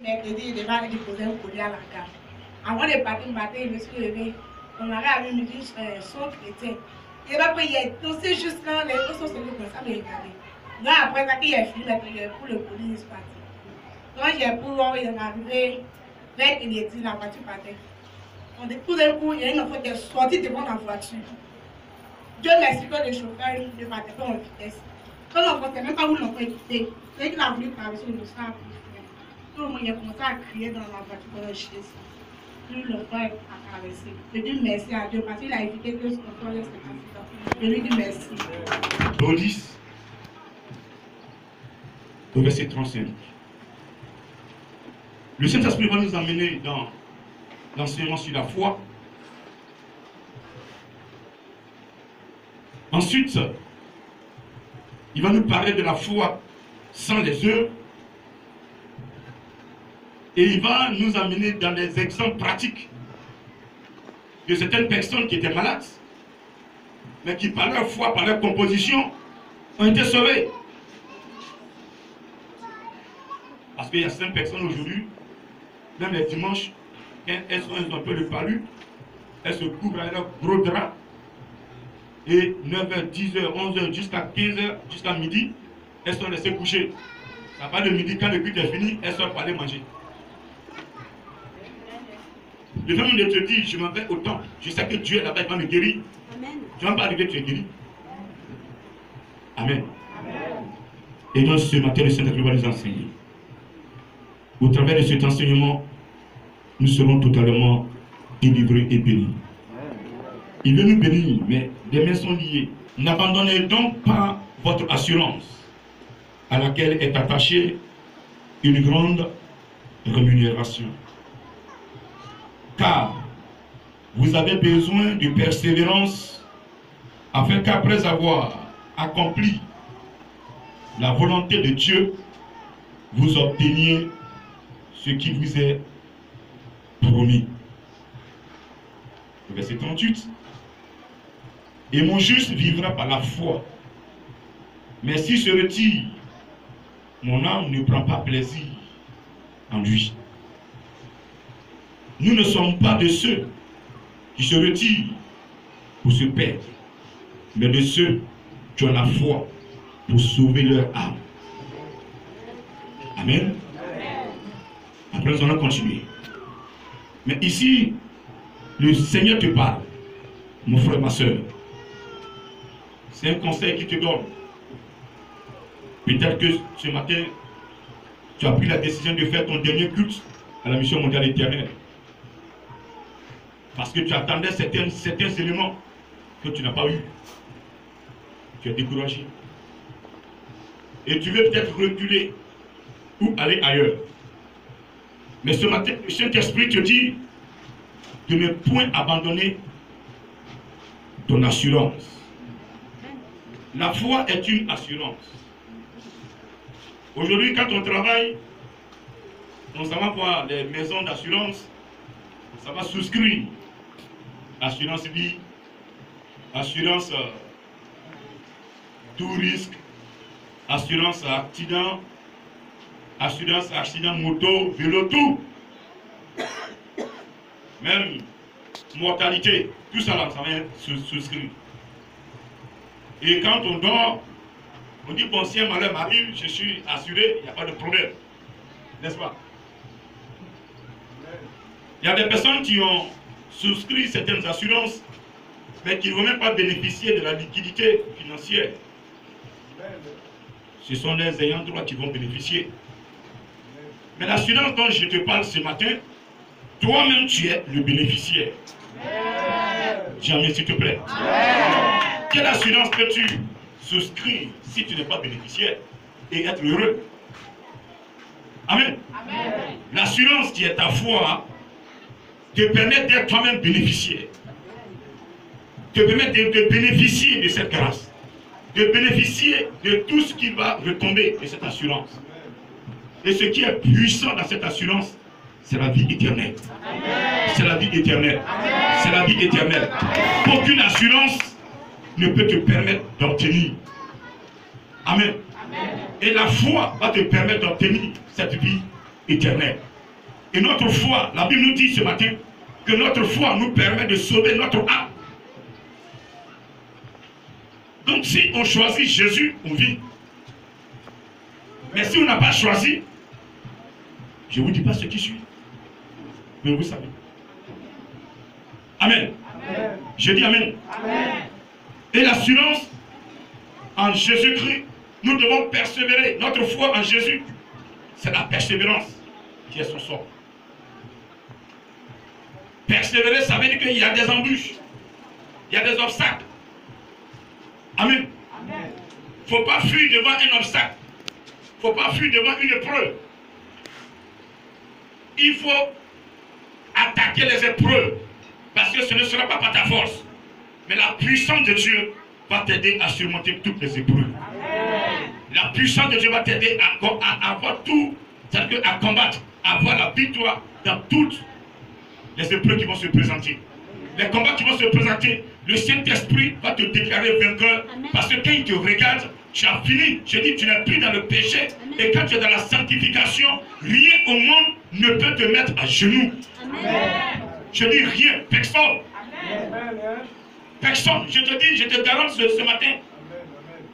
mercredi, il devait déposer un colis à la gare. Avant de partir, je me suis levée. Mon mari avait mis son chrétien. Il va prier. Donc c'est juste quand les gens sont venus comme ça me regarder. Donc après ça, il a fini la prière pour le colis, il est parti. Quand j'ai pour voir, il est arrivé vers il est dit, la voiture partait. On dit tout d'un coup, il y a une enfant qui est sortie devant la voiture. Dieu merci que le chauffeur ne partait pas en vitesse. Quand l'enfant ne sait même pas où l'enfant est quitté, c'est qu'il a voulu traverser le sang. Tout le monde a commencé à crier dans la voiture pour le chaise. Puis l'enfant a traversé. Je dis merci à Dieu parce qu'il a évité que son enfant laisse le accident. Je lui dis merci. Au 10, au verset 35. Le Saint-Esprit va nous emmener dans l'enseignement sur la foi. Ensuite, il va nous parler de la foi sans les œuvres. Et il va nous amener dans des exemples pratiques de certaines personnes qui étaient malades, mais qui par leur foi, par leur composition, ont été sauvées. Parce qu'il y a certaines personnes aujourd'hui, même les dimanches, quand elles ont un peu le palu, elles se couvrent avec leur gros drap, et 9h, 10h, 11h, jusqu'à 15h, jusqu'à midi, elles sont laissées coucher. Ça va de midi, quand le culte est fini, elles sortent pour aller manger. Le fait de te dire, je m'en vais autant, je sais que Dieu est là-bas, il va me guérir. Amen. Tu ne vas pas arriver, tu es guéri. Amen. Amen. Et donc ce matin, le Saint-Esprit va nous enseigner. Au travers de cet enseignement, nous serons totalement délivrés et bénis. Il veut nous bénir, mais les mains sont liées. N'abandonnez donc pas votre assurance, à laquelle est attachée une grande rémunération. Car vous avez besoin de persévérance, afin qu'après avoir accompli la volonté de Dieu, vous obteniez ce qui vous est promis. Verset 38. Et mon juste vivra par la foi. Mais s'il se retire, mon âme ne prend pas plaisir en lui. Nous ne sommes pas de ceux qui se retirent pour se perdre, mais de ceux qui ont la foi pour sauver leur âme. Amen. Après, nous allons continuer. Mais ici, le Seigneur te parle, mon frère, ma soeur. C'est un conseil qu'il te donne. Peut-être que ce matin, tu as pris la décision de faire ton dernier culte à la mission mondiale éternelle. Parce que tu attendais certains éléments que tu n'as pas eu. Tu es découragé. Et tu veux peut-être reculer ou aller ailleurs. Mais ce matin, le Saint-Esprit te dit de ne point abandonner ton assurance. La foi est une assurance. Aujourd'hui, quand on travaille, on s'en va voir les maisons d'assurance, ça va souscrire. Assurance vie, assurance tout risque, assurance accident, assurance accident moto, vélo, tout. Même mortalité, tout ça là, ça vient souscrire. Et quand on dort, on dit bon, si un malheur m'arrive, je suis assuré, il n'y a pas de problème. N'est-ce pas? Il y a des personnes qui ont souscrit certaines assurances, mais qui ne vont même pas bénéficier de la liquidité financière. Ce sont les ayants droit qui vont bénéficier. Mais l'assurance dont je te parle ce matin, toi-même tu es le bénéficiaire. Jamais, s'il te plaît. Quelle assurance peux-tu souscrire si tu n'es pas bénéficiaire et être heureux? Amen. L'assurance qui est ta foi te permet d'être toi-même bénéficiaire. Te permet de bénéficier de cette grâce. De bénéficier de tout ce qui va retomber de cette assurance. Et ce qui est puissant dans cette assurance, c'est la vie éternelle. C'est la vie éternelle. C'est la vie éternelle. Aucune assurance ne peut te permettre d'obtenir. Amen. Et la foi va te permettre d'obtenir cette vie éternelle. Et notre foi, la Bible nous dit ce matin, que notre foi nous permet de sauver notre âme. Donc si on choisit Jésus, on vit. Mais si on n'a pas choisi, je ne vous dis pas ce qui suit. Mais vous savez. Amen. Amen. Je dis Amen. Amen. Et l'assurance en Jésus-Christ, nous devons persévérer. Notre foi en Jésus, c'est la persévérance qui est son sort. Persévérer, ça veut dire qu'il y a des embûches, il y a des obstacles. Amen. Il ne faut pas fuir devant un obstacle. Il ne faut pas fuir devant une épreuve. Il faut attaquer les épreuves. Parce que ce ne sera pas par ta force. Mais la puissance de Dieu va t'aider à surmonter toutes les épreuves. Amen. La puissance de Dieu va t'aider à avoir tout, c'est-à-dire à combattre, à avoir la victoire dans toutes les épreuves qui vont se présenter. Les combats qui vont se présenter, le Saint-Esprit va te déclarer vainqueur. Amen. Parce que quand il te regarde, tu as fini. Je dis, tu n'es plus dans le péché. Amen. Et quand tu es dans la sanctification, rien au monde ne peut te mettre à genoux. Amen. Je dis rien, personne. Amen. Personne. Je te dis, je te garantis ce matin.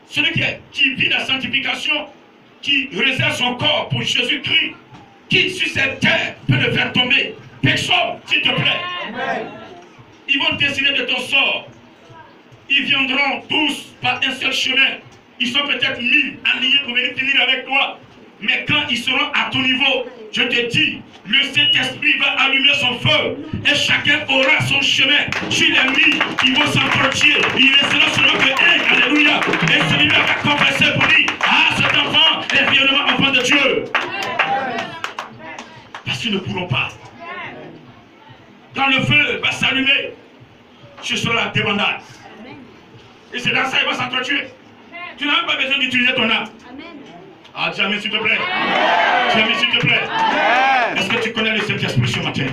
Celui qui vit la sanctification, qui réserve son corps pour Jésus-Christ, qui sur cette terre peut le faire tomber. Personne, s'il te plaît. Amen. Ils vont décider de ton sort. Ils viendront tous par un seul chemin. Ils sont peut-être 1000 alignés pour venir finir avec toi. Mais quand ils seront à ton niveau, je te dis, le Saint-Esprit va allumer son feu. Et chacun aura son chemin. Sur les 1000, ils vont s'entretuer. Il restera seulement que un. Alléluia. Et celui-là va confesser pour lui. Ah, cet enfant est réellement enfant de Dieu. Parce qu'ils ne pourront pas. Quand le feu va s'allumer, ce sera la débandade. Et c'est dans ça qu'il va s'entretuer. Tu n'as même pas besoin d'utiliser ton âme. Ah, jamais s'il te plaît. Jamais s'il te plaît. Est-ce que tu connais le Saint-Esprit ce matin?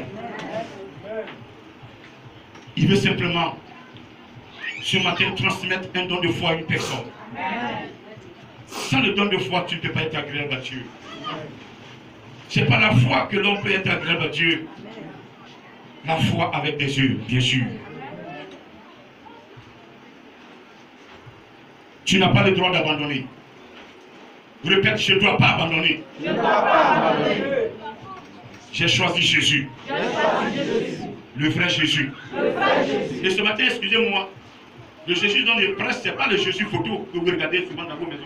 Il veut simplement, ce matin, transmettre un don de foi à une personne. Sans le don de foi, tu ne peux pas être agréable à Dieu. Ce n'est pas la foi que l'on peut être agréable à Dieu. La foi avec des yeux, bien sûr. Tu n'as pas le droit d'abandonner. Je répète, je ne dois pas abandonner. Je ne dois pas abandonner. J'ai choisi Jésus. Le vrai Jésus. Et ce matin, excusez-moi, le Jésus dans les presses, ce n'est pas le Jésus photo que vous regardez souvent dans vos maisons.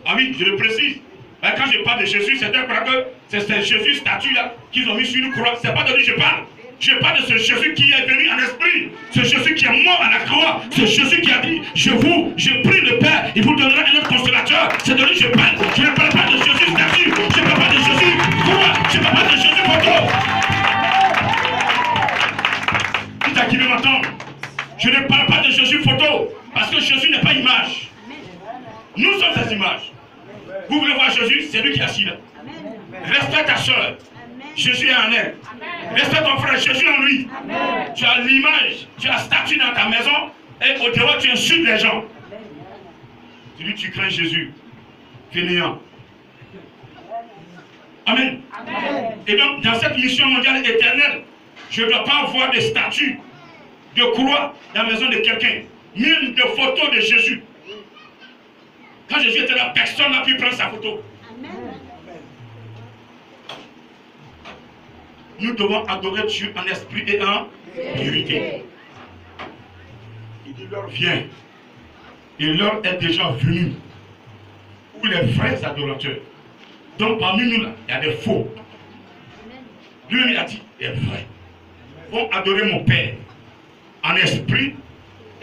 Ah oui, je le précise. Quand je parle de Jésus, c'est que c'est Jésus statue là qu'ils ont mis sur une croix. Ce n'est pas de lui que je parle. Je parle de ce Jésus qui est venu en esprit. Ce Jésus qui est mort à la croix. Ce Jésus qui a dit, je prie le Père, il vous donnera un autre consolateur. C'est de lui que je parle. Je ne parle pas de Jésus statue. Je ne parle pas de Jésus croix. Je ne parle pas de Jésus photo. Qui t'a qui veut m'entendre? Je ne parle pas de Jésus photo. Parce que Jésus n'est pas image. Nous sommes des images. Vous voulez voir Jésus? C'est lui qui est assis là. Respecte ta soeur. Jésus est en elle. Respecte ton frère, Jésus en lui. Amen. Tu as l'image, tu as la statue dans ta maison et au dehors tu insultes les gens. Tu dis tu crains Jésus. Fainéant. Amen. Amen. Et donc dans cette mission mondiale éternelle, je ne dois pas avoir de statues, de croix dans la maison de quelqu'un, même de photos de Jésus. Quand Jésus était là, personne n'a pu prendre sa photo. Amen. Nous devons adorer Dieu en esprit et en vérité. Il dit l'heure vient. Et l'heure est déjà venue. Où les vrais adorateurs. Donc parmi nous là, il y a des faux. Lui-même il a dit, les vrais vont adorer mon Père en esprit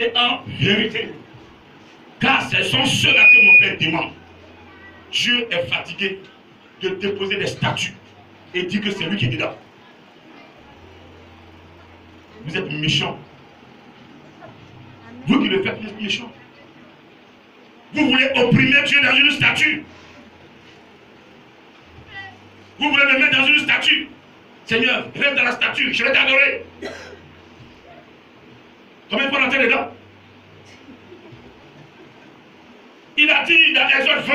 et en vérité. Car ce sont ceux-là que mon Père demande. Dieu est fatigué de déposer des statues et dit que c'est lui qui est dedans. Vous êtes méchants. Vous qui le faites, vous êtes méchants. Vous voulez opprimer Dieu dans une statue. Vous voulez le mettre dans une statue. Seigneur, reste dans la statue, je vais t'adorer. Combien il faut rentrer dedans? Il a dit dans Exode 20,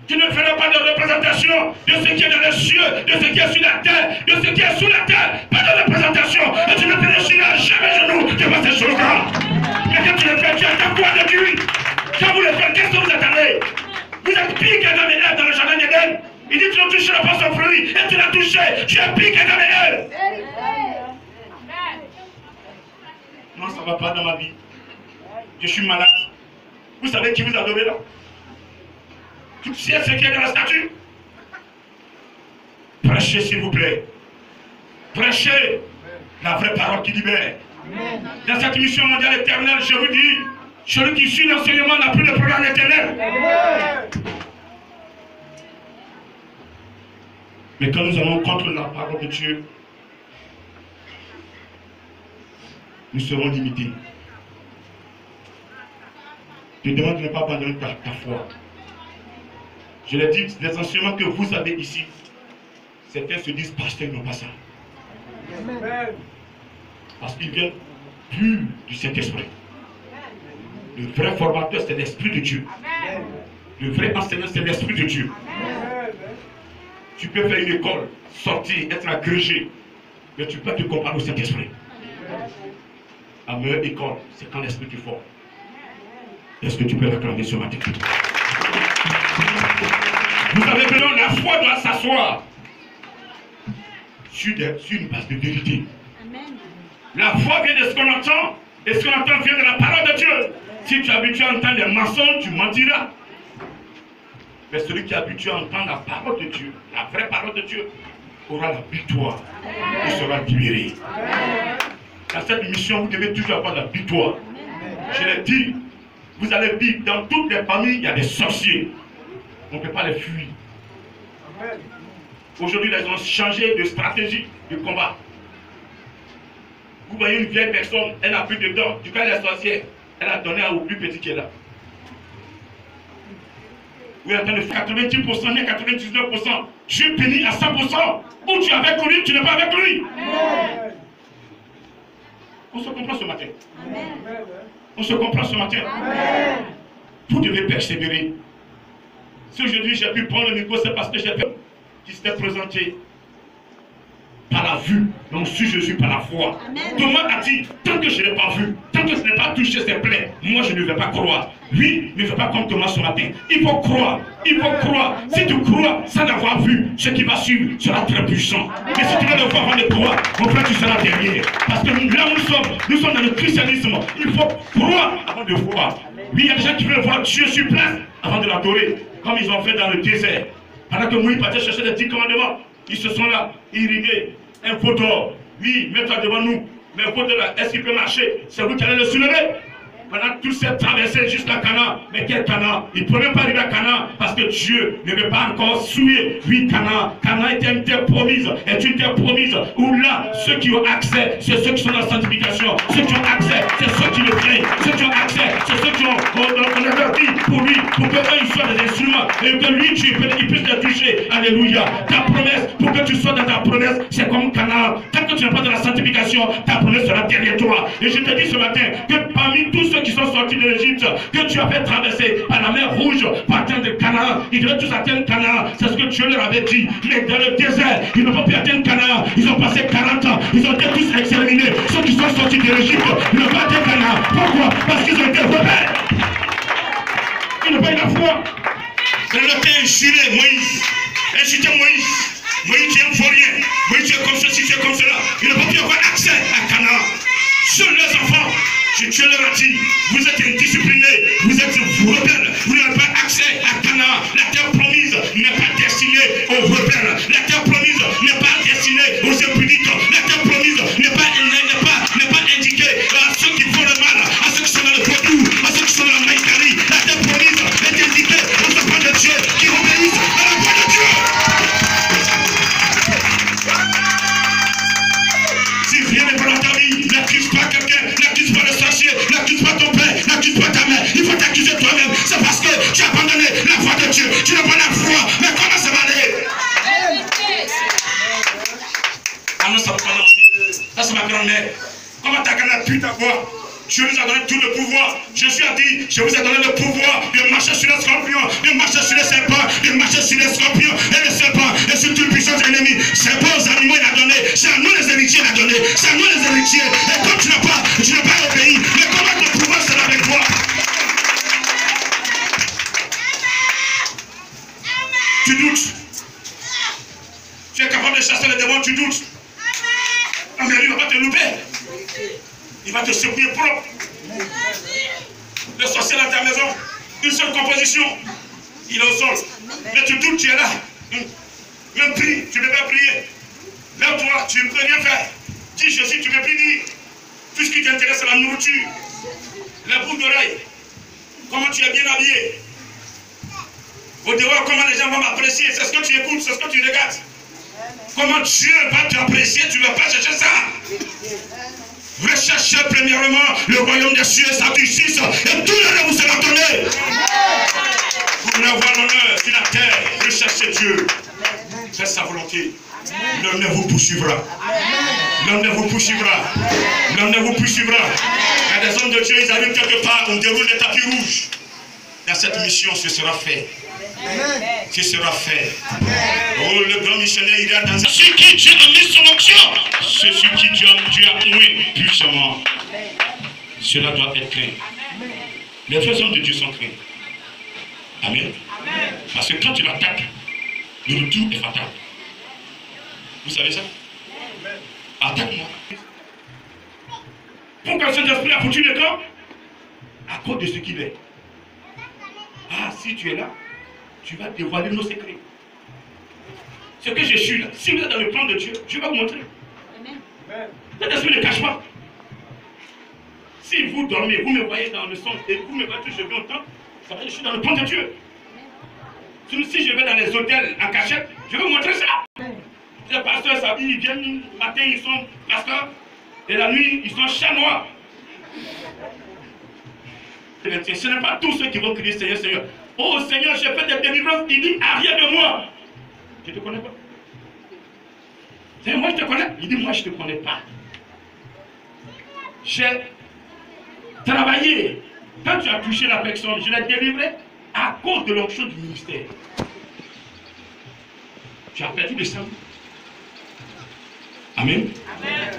Tu ne feras pas de représentation de ce qui est dans les cieux, de ce qui est sur la terre, de ce qui est sous la terre. Pas de représentation. Et tu ne fléchiras jamais genoux devant ces choses-là. Mais quand tu le fais, tu as ta foi de Dieu. Quand vous le faites, qu'est-ce que vous attendez? Vous êtes pire qu'Adam et Ève dans le jardin d'Éden. Il dit tu ne toucheras pas son fruit. Et tu l'as touché. Tu es pire qu'Adam et Ève. Non, ça ne va pas dans ma vie. Je suis malade. Vous savez qui vous adorez là? Tu sais ce qui est dans la statue? Prêchez s'il vous plaît. Prêchez la vraie parole qui libère. Dans cette mission mondiale éternelle, je vous dis, celui qui suit l'enseignement n'a plus de programme éternel. Mais quand nous allons contre la parole de Dieu, nous serons limités. Je te demande de ne pas abandonner ta foi. Je l'ai dit, les enseignements que vous avez ici, certains se disent pasteurs, non pas ça. Parce qu'ils viennent plus du Saint-Esprit. Le vrai formateur, c'est l'Esprit de Dieu. Le vrai enseignant, c'est l'Esprit de Dieu. Tu peux faire une école, sortir, être agrégé, mais tu peux te comparer au Saint-Esprit. La meilleure école, c'est quand l'Esprit te forme. Est-ce que tu peux réclamer ce matin? Vous savez que la foi doit s'asseoir sur une base de vérité. Amen. La foi vient de ce qu'on entend, et ce qu'on entend vient de la parole de Dieu. Si tu es habitué à entendre des mensonges, tu mentiras. Mais celui qui est habitué à entendre la parole de Dieu, la vraie parole de Dieu, aura la victoire. Il sera libéré. Dans cette mission, vous devez toujours avoir la victoire. Je l'ai dit, vous allez vivre dans toutes les familles, il y a des sorciers. On ne peut pas les fuir. Aujourd'hui, ils ont changé de stratégie de combat. Vous voyez une vieille personne, elle n'a plus de dents. Du coup, elle est sorcière. Elle a donné au plus petit qui est là. Vous êtes en train de faire 90%, mais 99%. Dieu bénit à 100%. Où tu es avec lui, tu n'es pas avec lui. Amen. On se comprend ce matin. Amen. On se comprend ce matin. Amen. Vous devez persévérer. Si aujourd'hui j'ai pu prendre le micro, c'est parce que j'ai fait qui s'était présenté par la vue, donc sur Jésus par la foi. Amen. Thomas a dit, tant que je ne l'ai pas vu, tant que je n'ai pas touché ses plaies, moi je ne vais pas croire. Lui ne fait pas comme Thomas ce matin. Il faut croire, il faut croire. Si tu crois sans avoir vu, ce qui va suivre sera très puissant. Mais si tu veux le voir avant de croire, mon frère, tu seras derrière. Parce que là où nous sommes dans le christianisme. Il faut croire avant de voir. Oui, il y a des gens qui veulent voir Dieu sur place avant de l'adorer, comme ils ont fait dans le désert. Pendant que Moïse partait chercher les 10 commandements, ils se sont là, irrigués. Un veau d'or, oui, mets-toi devant nous. Mais un veau d'or, est-ce qu'il peut marcher? C'est vous qui allez le soulever. Pendant toute cette traversée jusqu'à Canaan. Mais quel Canaan? Il ne peut même pas arriver à Canaan parce que Dieu ne veut pas encore souiller. Oui, Canaan. Canaan est une terre promise. Est une terre promise où là, ceux qui ont accès, c'est ceux qui sont dans la sanctification. Ceux qui ont accès, c'est ceux qui le craignent. Ceux qui ont accès, c'est ceux qui ont averti pour lui, pour qu'eux ils soient des instruments et que lui, il puisse les toucher. Alléluia. Ta promesse, pour que tu sois dans ta promesse, c'est comme Canaan. Tant que tu n'es pas dans la sanctification, ta promesse sera derrière toi. Et je te dis ce matin que parmi tous ceux qui sont sortis de l'Égypte, que tu as fait traverser par la mer Rouge, pour atteindre Canaan, ils devaient tous atteindre Canaan. C'est ce que Dieu leur avait dit. Mais dans le désert, ils n'ont pas pu atteindre Canaan. Ils ont passé 40 ans. Ils ont été tous exterminés. Ceux qui sont sortis de l'Égypte, ils n'ont pas atteint Canaan. Pourquoi? Parce qu'ils ont été rebelles. Ils n'ont pas eu la foi. C'est le temps injuré Moïse. Insulté Moïse. Moïse, tu es un vaurien. Moïse, tu es comme ceci, tu es comme cela. Ils n'ont pas pu avoir accès à Canaan. Seuls les enfants. Dieu leur a dit, vous êtes indisciplinés, vous êtes rebelles, vous n'avez pas accès à Canaan. La terre promise n'est pas destinée aux rebelles. La terre promise n'est pas destinée aux impudiques. La terre promise n'est pas indiquée à ceux qui font le mal, à ceux qui sont dans le vaudou, à ceux qui sont dans la maïkarie. La terre promise est indiquée aux enfants de Dieu qui obéissent à la voix de Dieu. Si rien n'est bon dans ta vie, n'accuse pas quelqu'un, n'accuse pas le sorcier, n'accuse pas ton père, n'accuse pas ta mère. Il faut t'accuser toi-même. C'est parce que tu as abandonné la foi de Dieu. Tu n'as pas la foi. Mais comment ça va aller? Ah non, ça va pas dans la vie. Ça, c'est ma grand-mère. Comment ta grand-mère pu t'avoir? Je vous ai donné tout le pouvoir. Jésus a dit, je vous ai donné le pouvoir de marcher sur les scorpions, de marcher sur les serpents, de marcher sur les scorpions et les serpents et sur toute puissance ennemie. C'est pas aux animaux il a donné, c'est à nous les héritiers il a donné, c'est à nous les héritiers. Et comme tu n'as pas obéi, mais comment le pouvoir sera avec toi? Tu doutes. Tu es capable de chasser les démons, tu doutes. Ah mais lui, il ne va pas te louper. Il va te secouer propre. Le sorcier dans ta maison, une seule composition. Il est au sol. Mais tu doutes, tu es là. Même prie, tu ne peux pas prier. Lève-toi, tu ne peux rien faire. Dis Jésus, tu ne peux plus dire. Tout ce qui t'intéresse, c'est la nourriture. La boucle d'oreille. Comment tu es bien habillé. Au dehors, comment les gens vont m'apprécier. C'est ce que tu écoutes, c'est ce que tu regardes. Comment Dieu va t'apprécier, tu ne vas pas chercher ça. Recherchez premièrement le royaume des cieux et sa justice, et tout l'honneur vous sera donné. Vous voulez avoir l'honneur sur la terre, recherchez Dieu. Faites sa volonté. L'honneur vous poursuivra. L'honneur vous poursuivra. L'honneur vous poursuivra. Il y a des hommes de Dieu, ils arrivent quelque part, on déroule les tapis rouges. Dans cette mission, ce sera fait. Ce sera fait. Oh, le grand missionnaire ira dans celui qui Dieu a mis son onction. C'est celui qui Dieu a oué puissamment. Cela doit être craint. Les vrais hommes de Dieu sont craints. Amen. Parce que quand tu l'attaques, le retour est fatal. Vous savez ça? Attaque-moi. Pourquoi le Saint-Esprit a foutu le camp? À cause de ce qu'il est. Ah, si tu es là, tu vas dévoiler nos secrets. Ce que je suis là, si vous êtes dans le plan de Dieu, je vais vous montrer. Cet esprit ne cache pas. Si vous dormez, vous me voyez dans le son et vous me voyez que je vais entendre, ça veut dire que je suis dans le plan de Dieu. Si je vais dans les hôtels en cachette, je vais vous montrer ça. Les pasteurs, ils viennent le matin, ils sont pasteurs, et la nuit, ils sont chats noirs. Ce n'est pas tous ceux qui vont crier Seigneur, Seigneur. Oh Seigneur, j'ai fait des délivrances. Il dit, arrière de moi. Je ne te connais pas. Seigneur, moi je te connais. Il dit, moi je ne te connais pas. J'ai travaillé. Quand tu as touché la personne, je l'ai délivré à cause de l'onction du ministère. Tu as perdu le sang. Amen. Amen.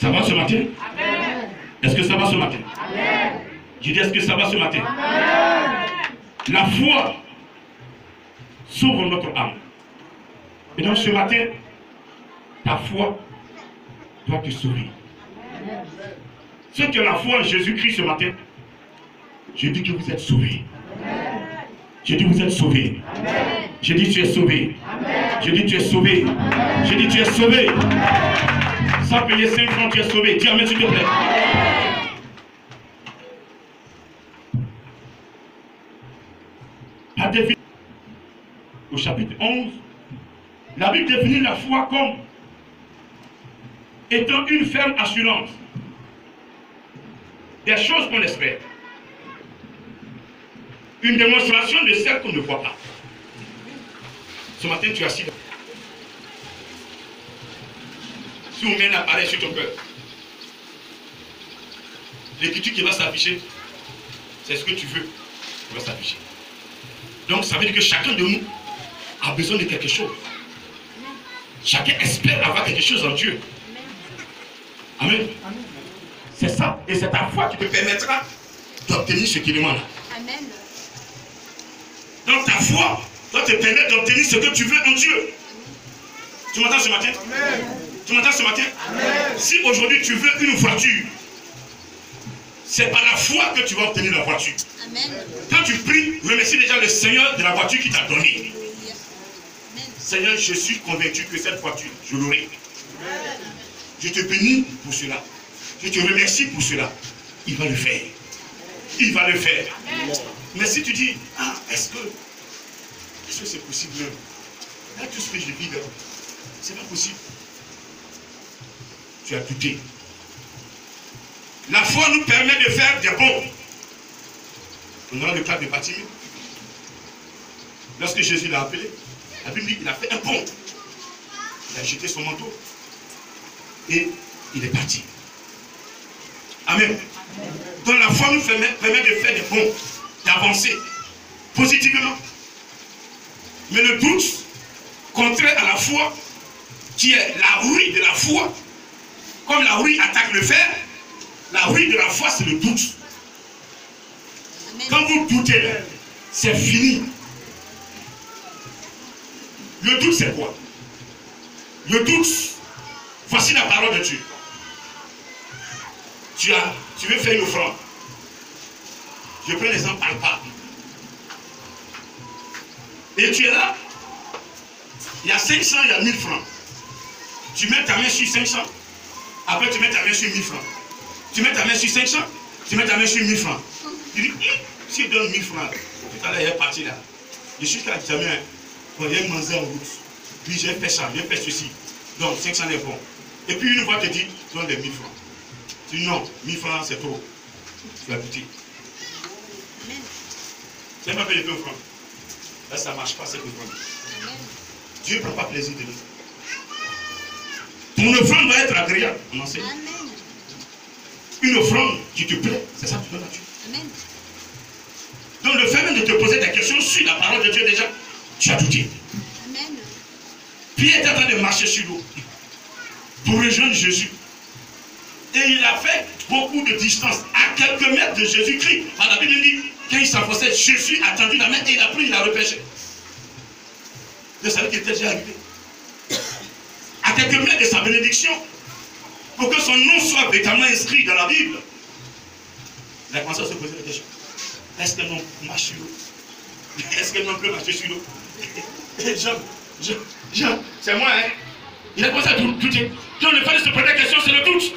Ça va ce matin? Amen. Est-ce que ça va ce matin? Amen. Je dis, est-ce que ça va ce matin? Amen. La foi sauve notre âme. Et donc ce matin, ta foi doit te sauver. Ceux qui ont la foi en Jésus-Christ ce matin, je dis que vous êtes sauvés. Je dis vous êtes sauvés. Je dis tu es sauvé. Je dis tu es sauvé. Je dis tu es sauvé. Sans payer 5 francs, tu es sauvé. Dis amen s'il te plaît. La définition, au chapitre 11, la Bible définit la foi comme étant une ferme assurance des choses qu'on espère. Une démonstration de celles qu'on ne voit pas. Ce matin, tu as assis. Si on met un appareil sur ton cœur, l'écriture qui va s'afficher, c'est ce que tu veux qui va s'afficher. Donc ça veut dire que chacun de nous a besoin de quelque chose. Chacun espère avoir quelque chose en Dieu. Amen. C'est ça. Et c'est ta foi qui te permettra d'obtenir ce qu'il demande. Amen. Donc ta foi doit te permettre d'obtenir ce que tu veux en Dieu. Tu m'entends ce matin? Amen. Tu m'entends ce matin? Amen. Si aujourd'hui tu veux une voiture, c'est par la foi que tu vas obtenir la voiture. Amen. Quand tu pries, remercie déjà le Seigneur de la voiture qu'il t'a donnée. Seigneur, je suis convaincu que cette voiture, je l'aurai. Je te bénis pour cela. Je te remercie pour cela. Il va le faire. Il va le faire. Amen. Mais si tu dis, ah, est-ce que c'est possible? Là, tout ce que je vis là, c'est pas possible. Tu as douté. La foi nous permet de faire des bons. On aura le cas de Bartimée. Lorsque Jésus l'a appelé, la Bible dit qu'il a fait un pont. Il a jeté son manteau. Et il est parti. Amen. Donc la foi nous permet de faire des bons, d'avancer positivement. Mais le doute, contraire à la foi, qui est la rouille de la foi, comme la rouille attaque le fer, la rouille de la foi, c'est le doute. Quand vous doutez, c'est fini. Le doute, c'est quoi? Le doute, voici la parole de Dieu. Tu veux faire une offrande. Je prends l'exemple palpable. Et tu es là, il y a 500, il y a 1000 francs. Tu mets ta main sur 500, après tu mets ta main sur 1000 francs. Tu mets ta main sur 500, tu mets ta main sur 1000 francs. Tu dis, si je donne 1000 francs, tout à l'heure il est parti là. Je suis là, jamais, quand il y a mangé en route. Puis j'ai fait ça, j'ai fait ceci. Donc 500 est bon. Et puis une fois te dit, donne les 1000 francs. Tu dis non, 1000 francs c'est trop. Tu vas goûter. Tu n'as pas fait les 2 francs. Là ça ne marche pas, c'est 2 francs. Dieu ne prend pas plaisir de nous. Ton offrande doit être agréable. On enseigne. Une offrande qui te plaît, c'est ça que tu donnes à Dieu. Amen. Donc le fait même de te poser des questions sur la parole de Dieu déjà, tu as douté. Amen. Pierre est en train de marcher sur l'eau pour rejoindre Jésus. Et il a fait beaucoup de distance, à quelques mètres de Jésus-Christ. La Bible dit, quand il s'enfonçait, Jésus a tendu la main et il a pris, il a repêché. Vous savez qu'il était déjà arrivé. À quelques mètres de sa bénédiction, pour que son nom soit véritablement inscrit dans la Bible, il a commencé à se poser la question. Est-ce qu'un homme marche sur l'eau? Est-ce qu'un homme peut marcher sur l'eau? C'est moi, hein? Il a commencé à douter. Donc le fait de se poser la question, c'est le doute.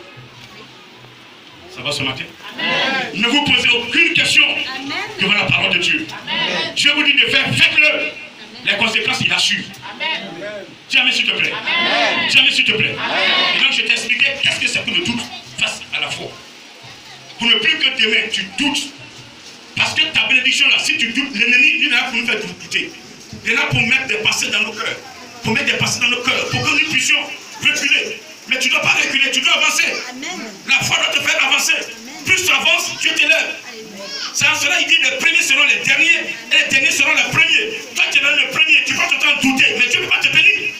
Ça va ce matin? Amen. Ne vous posez aucune question devant la parole de Dieu. Amen. Dieu vous dit de faire, faites-le. Les conséquences, il assure. Amen. Dis Amen s'il te plaît. Amen. Dis Amen s'il te plaît. Amen. Et donc je t'ai expliqué qu'est-ce que c'est que le doute face à la foi. Pour ne plus que demain, tu doutes. Parce que ta bénédiction là, si tu doutes, l'ennemi, il est là pour nous faire douter. Il est là pour mettre des passés dans nos cœurs. Pour mettre des passés dans nos cœurs. Pour que nous puissions reculer. Mais tu ne dois pas reculer, tu dois avancer. Amen. La foi doit te faire avancer. Amen. Plus tu avances, Dieu t'élève. C'est en cela il dit les premiers seront les derniers et les derniers seront les premiers. Toi tu es dans le premier, tu vas tout le temps douter, mais Dieu ne peut pas te bénir.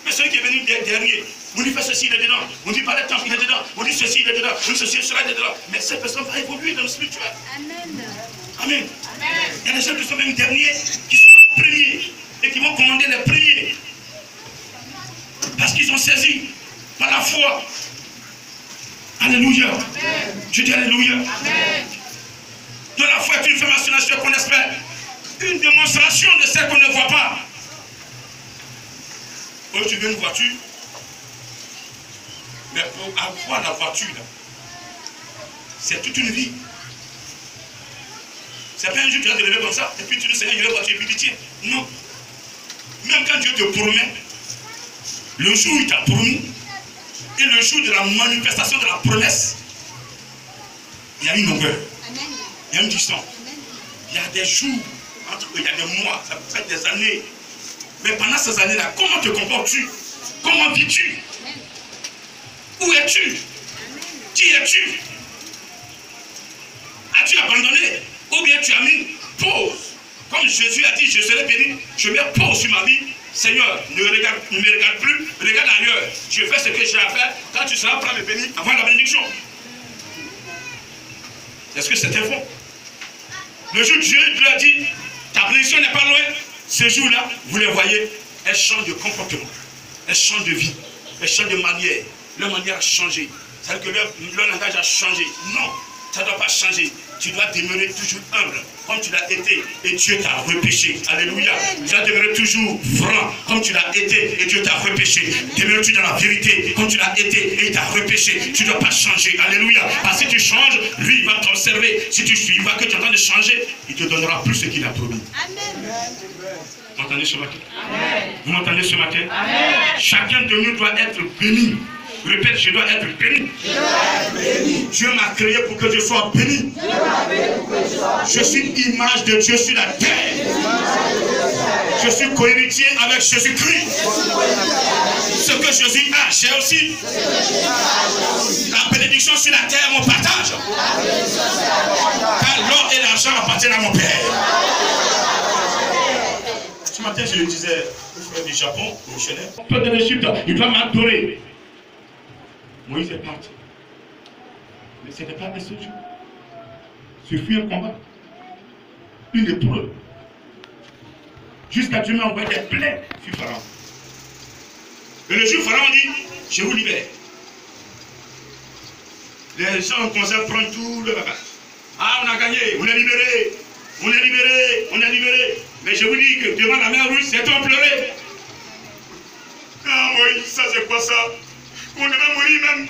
Mais celui qui est venu dernier, on dit fait ceci, il est dedans. On dit pas le temple, il est dedans. On dit ceci, il est dedans. On dit ceci, cela, il est dedans. Mais cette personne va évoluer dans le spirituel. Amen. Amen. Il y a des gens qui sont même derniers, qui sont premiers et qui vont commander les premiers. Parce qu'ils ont saisi par la foi. Alléluia. Amen. Je dis Alléluia. Amen. De la foi est une formation qu'on espère. Une démonstration de celle qu'on ne voit pas. Quand tu veux une voiture, mais pour avoir la voiture, c'est toute une vie. C'est pas un jour tu vas te lever comme ça, et puis tu dis Seigneur, je veux la voiture, et puis tu tiens. Non. Même quand Dieu te promet, le jour où il t'a promis, et le jour de la manifestation de la promesse, il y a une longueur, il y a une distance, il y a des jours, entre eux, il y a des mois, ça peut être des années. Mais pendant ces années-là, comment te comportes-tu? Comment vis-tu? Où es-tu? Qui es-tu? As-tu abandonné? Ou bien tu as mis pause? Comme Jésus a dit, je serai béni, je mets pause sur ma vie. Seigneur, ne me regarde plus, regarde ailleurs. Je fais ce que j'ai à faire. Quand tu seras prêt à me bénir, avant la bénédiction. Est-ce que c'était faux? Le jour où Dieu lui a dit, ta bénédiction n'est pas loin. Ce jour-là, vous les voyez, elles changent de comportement, elles changent de vie, elles changent de manière. Leur manière a changé. C'est-à-dire que leur langage a changé. Non, ça ne doit pas changer. Tu dois demeurer toujours humble, comme tu l'as été, et Dieu t'a repêché. Alléluia. Tu dois demeurer toujours franc, comme tu l'as été, et Dieu t'a repêché. Demeures-tu dans la vérité, comme tu l'as été, et il t'a repêché. Tu ne dois pas changer. Alléluia. Parce que si tu changes, lui, il va t'observer. Si tu vois que tu es en train de changer, il te donnera plus ce qu'il a promis. Amen. Vous m'entendez ce matin? Amen. Vous m'entendez ce matin? Amen. Chacun de nous doit être béni. Répète, je dois être béni. Dieu m'a créé pour que je sois béni. Je suis l'image de Dieu sur la terre. Je suis co-héritier avec Jésus-Christ. Ce que Jésus a, j'ai aussi. La bénédiction sur la terre, mon partage. Car l'or et l'argent appartiennent à mon Père. Ce matin, je le disais au frère du Japon, au missionnaire. Peuple de l'Égypte, il doit m'adorer. Moïse est parti. Mais ce n'était pas un seul jour. Ce fut un combat. Une épreuve. Jusqu'à Dieu m'a envoyé des plaies sur Pharaon. Et le jour Pharaon dit, je vous libère. Les gens ont commencé à prendre tout le bagage. Ah, on a gagné, on est libéré, on est libéré, on est libéré. Mais je vous dis que devant la mer rouge, c'est on pleurait. Ah, Moïse, ça c'est quoi ça? On devait mourir même.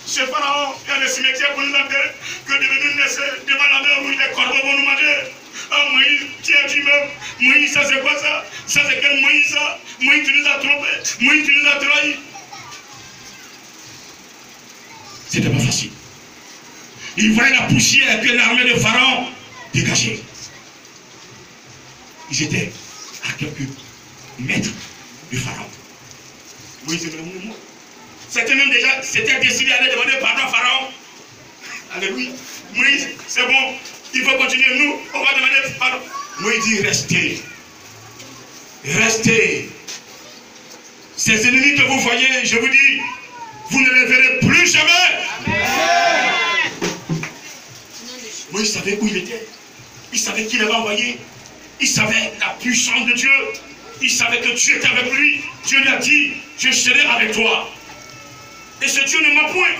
Chez Pharaon, il y a des cimetières pour nous enterrer. Que devenu naître devant la mer rouge, les corbeaux vont nous manger. Ah, Moïse, tu même. Moïse, ça c'est quoi ça? Ça c'est quel Moïse ça? Moïse, tu nous as trompés. Moïse, tu nous as trahis. C'était pas facile. Il voyait la poussière que l'armée de Pharaon dégageait. Ils étaient à quelques mètres de Pharaon. Moïse, c'est vraiment moi. C'était même déjà, c'était décidé d'aller demander pardon à Pharaon. Alléluia. Moïse, c'est bon, il faut continuer. Nous, on va demander pardon. Moïse dit, restez. Restez. Ces ennemis que vous voyez, je vous dis, vous ne les verrez plus jamais. Amen. Moïse savait où il était. Il savait qui l'avait envoyé. Il savait la puissance de Dieu. Il savait que Dieu était avec lui. Dieu lui a dit, je serai avec toi. Et ce Dieu ne ment point.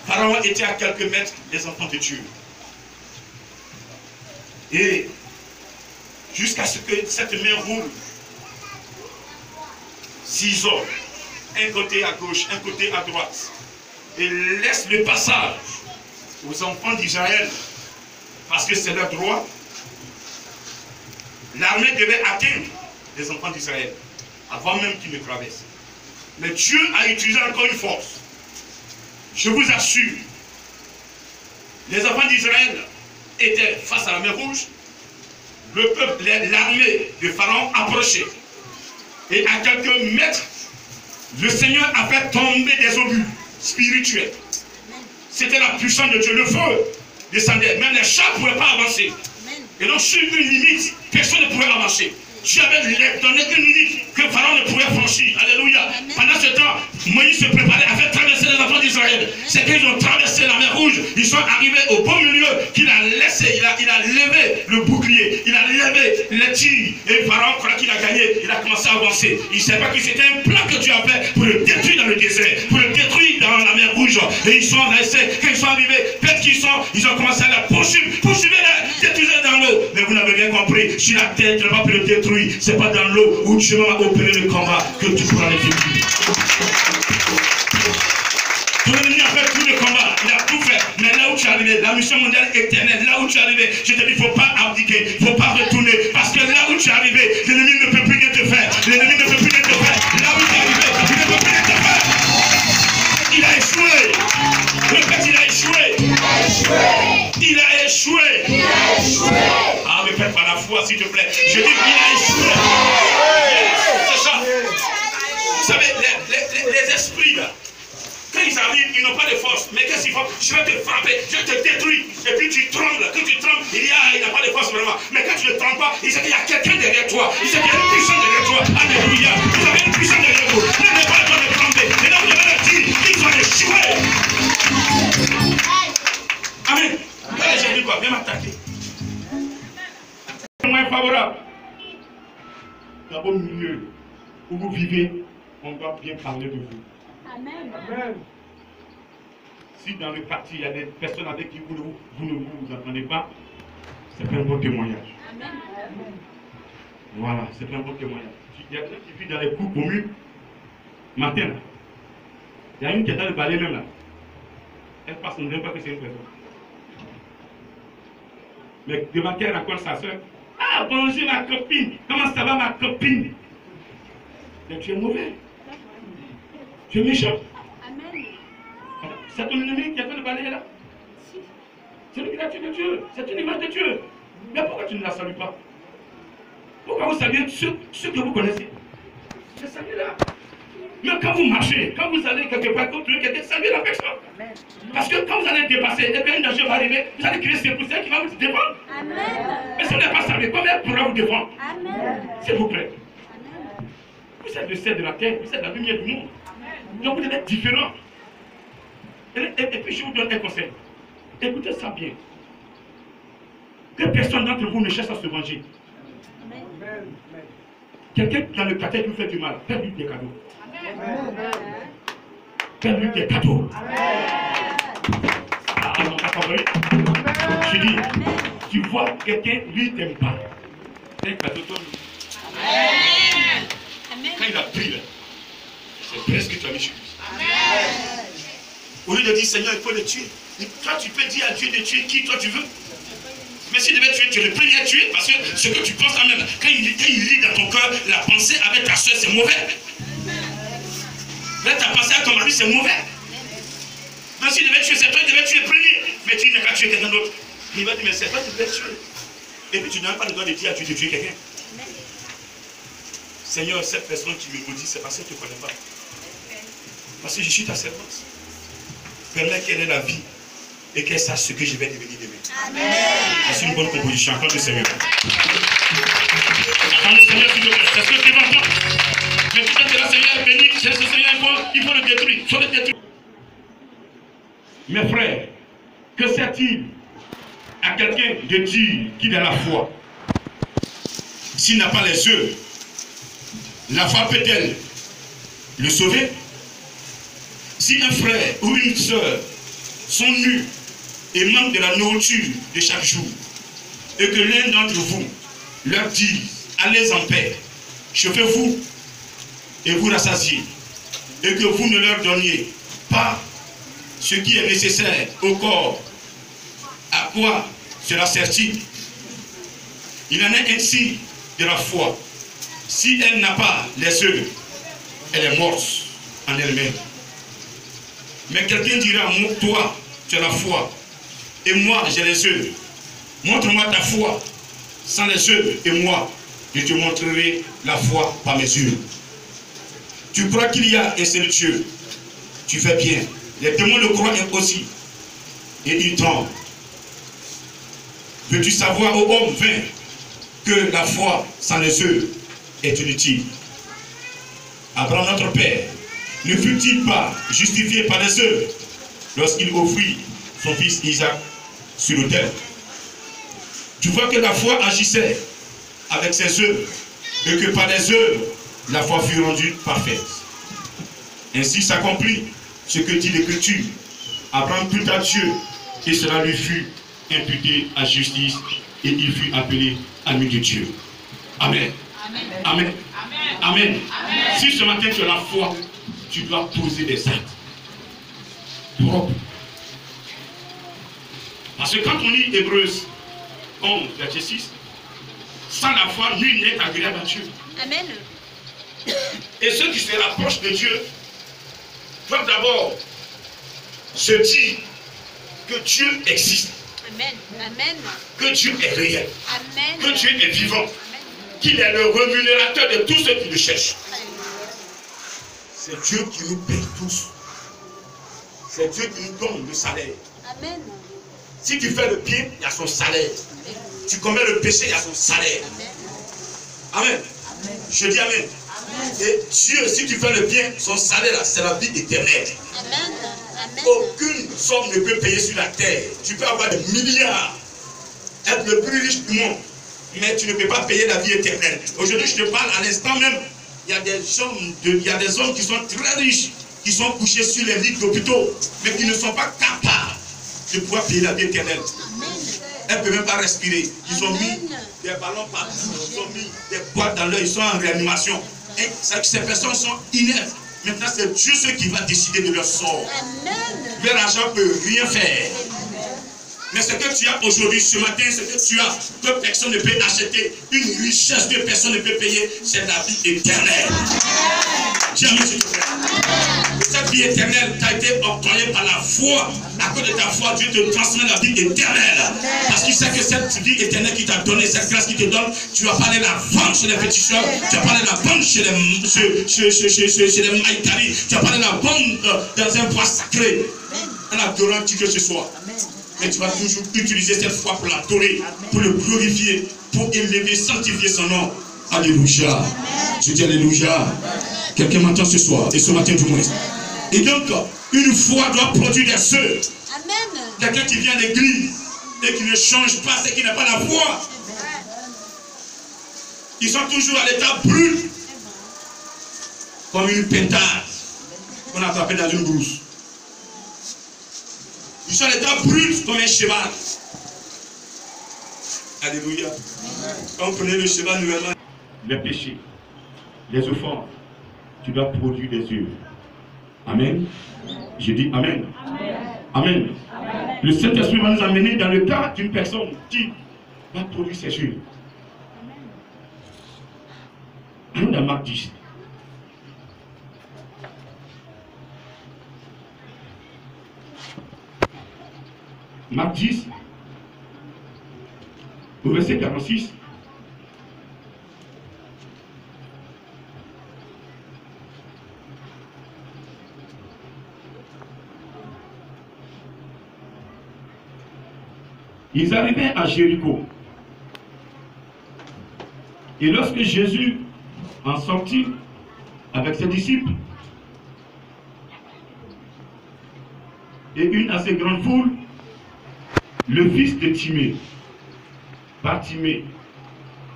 Pharaon était à quelques mètres des enfants de Dieu. Et jusqu'à ce que cette mer roule, 6 hommes, un côté à gauche, un côté à droite, et laisse le passage aux enfants d'Israël, parce que c'est leur droit. L'armée devait atteindre les enfants d'Israël, avant même qu'ils ne traversent. Mais Dieu a utilisé encore une force. Je vous assure, les enfants d'Israël étaient face à la mer rouge, le peuple, l'armée de Pharaon approchait. Et à quelques mètres, le Seigneur a fait tomber des obus spirituels. C'était la puissance de Dieu. Le feu descendait. Même les chats ne pouvaient pas avancer. Et donc sur une limite, personne ne pouvait avancer. Dieu avait donné une limite que Pharaon ne pouvait franchir. Alléluia. Pendant ce temps, Moïse se préparait à faire traverser les enfants d'Israël. C'est qu'ils ont traversé la mer rouge. Ils sont arrivés au beau milieu qu'il a laissé. Il a levé le bouclier. Il a levé les tirs. Et Pharaon croit qu'il a gagné. Il a commencé à avancer. Il ne savait pas que c'était un plan que Dieu a fait pour le détruire dans le désert. Pour le détruire dans la mer rouge. Et ils sont restés. Quand ils sont arrivés, peut-être ils ont commencé à la poursuivre. Poursuivez-les. Détruisez dans l'eau. Mais vous n'avez rien compris. Sur la terre, tu n'as pas pu le détruire. C'est pas dans l'eau où Dieu va opérer le combat que tu pourras les détruire. Ton ennemi a fait tout le combat, il a tout fait. Mais là où tu es arrivé, la mission mondiale éternelle, là où tu es arrivé, je te dis, il ne faut pas abdiquer, il ne faut pas retourner. Parce que là où tu es arrivé, l'ennemi ne peut plus rien te faire. L'ennemi ne peut plus rien te faire. Là où tu es arrivé, il ne peut plus rien te faire. Il a échoué. Le fait, il a échoué. Il a échoué. Il a échoué. Ah, mais faites par la foi, s'il te plaît. Je dis qu'il a échoué. C'est ça. Vous savez, les esprits, là, quand ils arrivent, ils n'ont pas de force. Mais qu'est-ce qu'ils font? Je vais te frapper, je te détruis. Et puis tu trembles. Quand tu trembles, il n'a pas de force vraiment. Mais quand tu ne trembles pas, il sait qu'il y a quelqu'un derrière toi. Il sait qu'il y a une puissance derrière toi. Alléluia. Vous avez une puissance derrière vous. N'avez pas le temps de trembler. Et donc, je vais leur dire, ils ont échoué. Amen. Allez, j'ai dit quoi? Viens m'attaquer. Moins favorable. Dans vos milieux où vous vivez, on doit bien parler de vous. Amen. Amen. Si dans le quartier, il y a des personnes avec qui vous ne vous entendez pas, c'est un bon témoignage. Amen. Voilà, c'est un bon témoignage. Il y a quelqu'un qui vit dans les cours communes, matin, là. Il y a une qui est dans le balai même là. Elle passe, on ne veut pas que c'est une personne. Mais devant qu'elle raconte sa soeur, ah bonjour ma copine, comment ça va ma copine? Mais tu es mauvais. Tu es méchant. Amen. C'est ton ennemi qui a fait le balai là. C'est une créature de Dieu. C'est une image de Dieu. Mais pourquoi tu ne la salues pas? Pourquoi vous saluez ceux que vous connaissez? Mais saluez-la. Mais quand vous marchez, quand vous allez quelque part, quand vous trouvez quelqu'un, saluez la personne. Parce que quand vous allez dépasser, et bien un danger va arriver, vous allez créer ces poussières qui vont vous défendre. Amen. Mais si on n'est pas salué, comment elle pourra vous défendre? S'il vous plaît. Vous êtes le sel de la terre, vous êtes la lumière du monde. Donc vous devez être différent. Et puis je vous donne un conseil. Écoutez ça bien. Que personne d'entre vous ne cherche à se venger. Quelqu'un dans le quartier qui vous fait du mal, faites-lui des cadeaux. Faites-lui des cadeaux. Ah, on t'a compris? Je dis, tu vois quelqu'un, lui, t'aime pas. C'est un cadeau, toi. Quand il a pris, là, c'est presque que tu as mis chez lui. Au lieu de dire, Seigneur, il faut le tuer. Toi, tu peux dire à Dieu de tuer qui toi tu veux. Mais s'il devait tuer, tu es le premier à tuer, parce que ce que tu penses en même, quand il lit dans ton cœur la pensée avec ta soeur, c'est mauvais. Là, ta pensée à ton mari, c'est mauvais. Donc s'il devait tuer, c'est toi qui devais tuer le premier. Mais tu n'as qu'à tuer quelqu'un d'autre. Il va dire, mais c'est toi qui devais tuer. Et puis tu n'as pas le droit de dire à Dieu de tuer quelqu'un. Seigneur, cette personne qui me maudit, c'est parce que tu ne connais pas. Parce que je suis ta servante. Permets qu'elle ait la vie et qu'elle sache ce que je vais devenir demain. Amen. C'est une bonne composition. Encore le Seigneur. Attends le Seigneur, s'il te plaît. C'est ce que tu vas entendre. Mais tout à l'heure, Seigneur est béni. C'est ce Seigneur, il faut le détruire. Il faut le détruire. Mes frères, que sert-il à quelqu'un de dire qu'il a la foi s'il n'a pas les œuvres? La foi peut-elle le sauver? Si un frère ou une soeur sont nus et manquent de la nourriture de chaque jour, et que l'un d'entre vous leur dit, allez en paix, chauffez-vous et vous rassasiez, et que vous ne leur donniez pas ce qui est nécessaire au corps, à quoi cela sert-il? Il en est ainsi de la foi. Si elle n'a pas les œufs, elle est morte en elle-même. Mais quelqu'un dira, toi, tu as la foi, et moi, j'ai les œufs. Montre-moi ta foi sans les œufs, et moi, je te montrerai la foi par mes yeux. Tu crois qu'il y a un seul Dieu? Tu fais bien. Les démons le croient aussi, et ils tombent. Veux-tu savoir, ô homme vain, que la foi sans les œufs est inutile? Abraham, notre père, ne fut-il pas justifié par les œuvres lorsqu'il offrit son fils Isaac sur l'autel? Tu vois que la foi agissait avec ses œuvres et que par les œuvres, la foi fut rendue parfaite. Ainsi s'accomplit ce que dit l'Écriture. Abraham crut à Dieu et cela lui fut imputé à justice et il fut appelé ami de Dieu. Amen. Amen. Amen. Amen. Amen. Si ce matin tu as la foi, tu dois poser des actes propres. Parce que quand on lit Hébreux 11, verset 6, sans la foi, nul n'est agréable à Dieu. Amen. Et ceux qui se rapprochent de Dieu doivent d'abord se dire que Dieu existe. Amen. Amen. Que Dieu est réel. Amen. Que Dieu est vivant. Qu'il est le rémunérateur de tous ceux qui le cherchent. C'est Dieu qui nous paye tous. C'est Dieu qui nous donne le salaire. Amen. Si tu fais le bien, il y a son salaire. Amen. Tu commets le péché, il y a son salaire. Amen. Amen. Amen. Je dis amen. Amen. Et Dieu, si tu fais le bien, son salaire, c'est la vie éternelle. Amen. Amen. Aucune somme ne peut payer sur la terre. Tu peux avoir des milliards, être le plus riche du monde, mais tu ne peux pas payer la vie éternelle. Aujourd'hui, je te parle à l'instant même. Il y a des hommes qui sont très riches, qui sont couchés sur les lits d'hôpitaux, mais qui ne sont pas capables de pouvoir payer la vie éternelle. Elles ne peuvent même pas respirer. Ils ont mis des ballons partout, ils ont mis des boîtes dans l'œil, ils sont en réanimation. Et ces personnes sont inertes. Maintenant, c'est Dieu seul qui va décider de leur sort. Leur argent ne peut rien faire. Mais ce que tu as aujourd'hui, ce matin, ce que tu as, que personne ne peut acheter, une richesse que personne ne peut payer, c'est la vie éternelle. Dieu, s'il te plaît. Cette vie éternelle t'a été octroyée par la foi. À cause de ta foi, Dieu te transmet la vie éternelle. Parce qu'il sait que cette vie éternelle qui t'a donné, cette grâce qui te donne, tu vas pas aller la vendre chez les féticheurs, tu vas pas aller la vendre chez les maïtari, tu vas pas aller la vendre dans un bois sacré, en adorant qui que ce soit. Mais tu vas toujours utiliser cette foi pour l'adorer, pour le glorifier, pour élever, sanctifier son nom. Alléluia. Je dis alléluia. Quelqu'un m'entend ce soir, et ce matin du moins. Et donc, une foi doit produire des œufs. Quelqu'un qui vient à l'église et qui ne change pas, c'est qu'il n'a pas la foi. Ils sont toujours à l'état brut, comme une pentasse qu'on a attrapée dans une brousse. Ils sont à l'état brut comme un cheval. Alléluia. Quand vous prenez le cheval nouvellement, les péchés, les offenses, tu dois produire des œuvres. Amen. Je dis Amen. Amen. Amen. Le Saint-Esprit va nous amener dans le cas d'une personne qui va produire ses œuvres. Allons dans Marc 10. Marc 10, au verset 46. Ils arrivaient à Jéricho. Et lorsque Jésus en sortit avec ses disciples et une assez grande foule, le fils de Timée, Bartimée,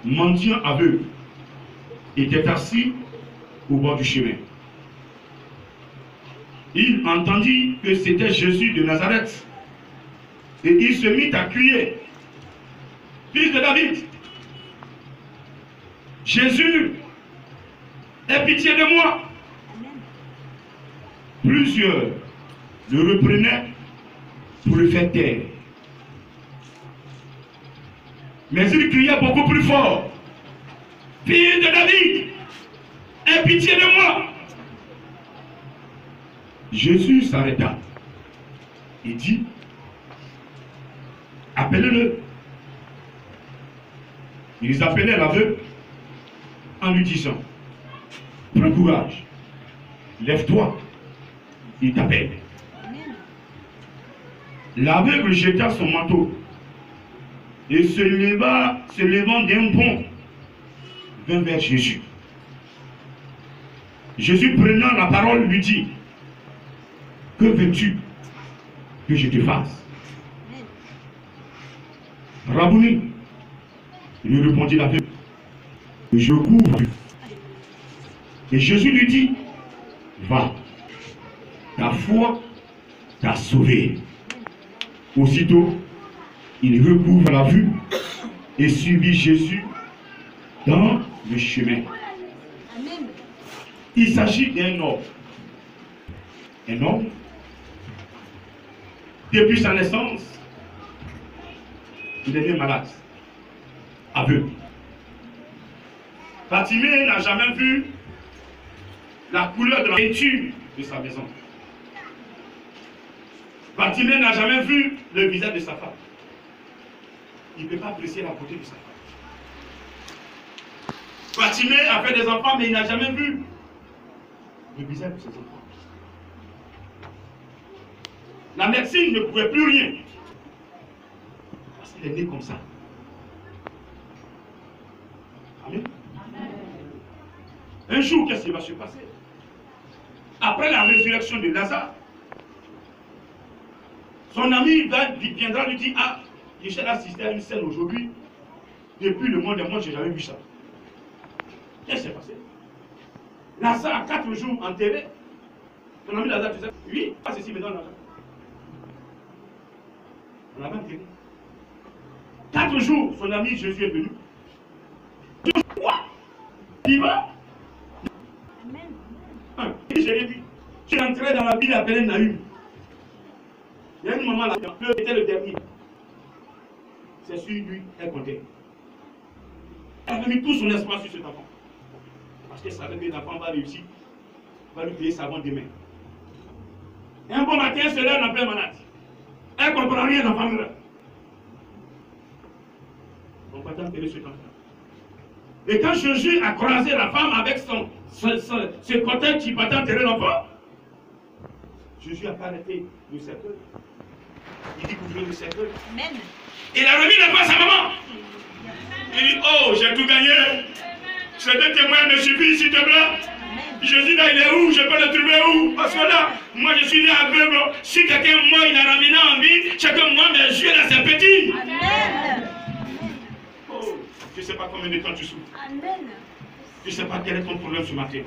mendiant aveugle, était assis au bord du chemin. Il entendit que c'était Jésus de Nazareth. Et il se mit à crier, fils de David, Jésus, aie pitié de moi. Plusieurs le reprenaient pour le faire taire. Mais il criait beaucoup plus fort, fils de David, aie pitié de moi. Jésus s'arrêta et dit, appelez-le. Ils appelaient l'aveugle en lui disant, prends courage, lève-toi, il t'appelle. L'aveugle jeta son manteau et se levant d'un bond, vint vers Jésus. Jésus prenant la parole lui dit, que veux-tu que je te fasse? Rabouni, il lui répondit l'aveugle, je couvre. Et Jésus lui dit, va, ta foi t'a sauvé. Aussitôt, il recouvre la vue et suivit Jésus dans le chemin. Il s'agit d'un homme. Un homme, depuis sa naissance, il est né malade, aveugle. Bartimée n'a jamais vu la couleur de la peinture de sa maison. Bartimée n'a jamais vu le visage de sa femme. Il ne peut pas apprécier la beauté de sa femme. Bartimée a fait des enfants, mais il n'a jamais vu le visage de ses enfants. La médecine ne pouvait plus rien. Parce qu'il est né comme ça. Amen. Un jour, qu'est-ce qui va se passer? Après la résurrection de Lazare, son ami viendra lui dire, ah, j'ai assisté à une scène aujourd'hui. Depuis le monde des mondes, je n'ai jamais vu ça. Qu'est-ce qui s'est passé? Lazare, 4 jours enterré. Ton ami Lazare, tu sais, oui, pas ceci, mais dans Lazare. On l'a même enterré. 4 jours, son ami Jésus est venu. Quoi? Il va? Amen. J'ai rien dit. Je suis entré dans la ville appelée Naïm. Il y a une maman là, qui était le dernier. C'est sur lui, elle comptait. Elle a mis tout son espoir sur cet enfant. Parce qu'elle savait que l'enfant va réussir, va lui payer sa vente demain. Et un bon matin, elle se lève en plein malade. Elle ne comprend rien, l'enfant meurt. On va t'enterrer cet enfant. Et quand Jésus a croisé la femme avec ce côté qui va enterrer l'enfant, Jésus n'a pas arrêté le cercueil. Il dit qu'ouvrez le cercueil. Amen. Il a remis la face à maman. Il dit, oh, j'ai tout gagné. Ces deux témoins me suffisent, s'il te plaît. Jésus, là, il est où? Je peux le trouver où? Parce que là, moi, je suis né aveugle. Si quelqu'un moi, il a ramené en vie, c'est que moi, mes yeux, là, c'est petit. Amen. Oh, je ne sais pas combien de temps tu souffres. Amen. Je ne sais pas quel est ton problème ce matin.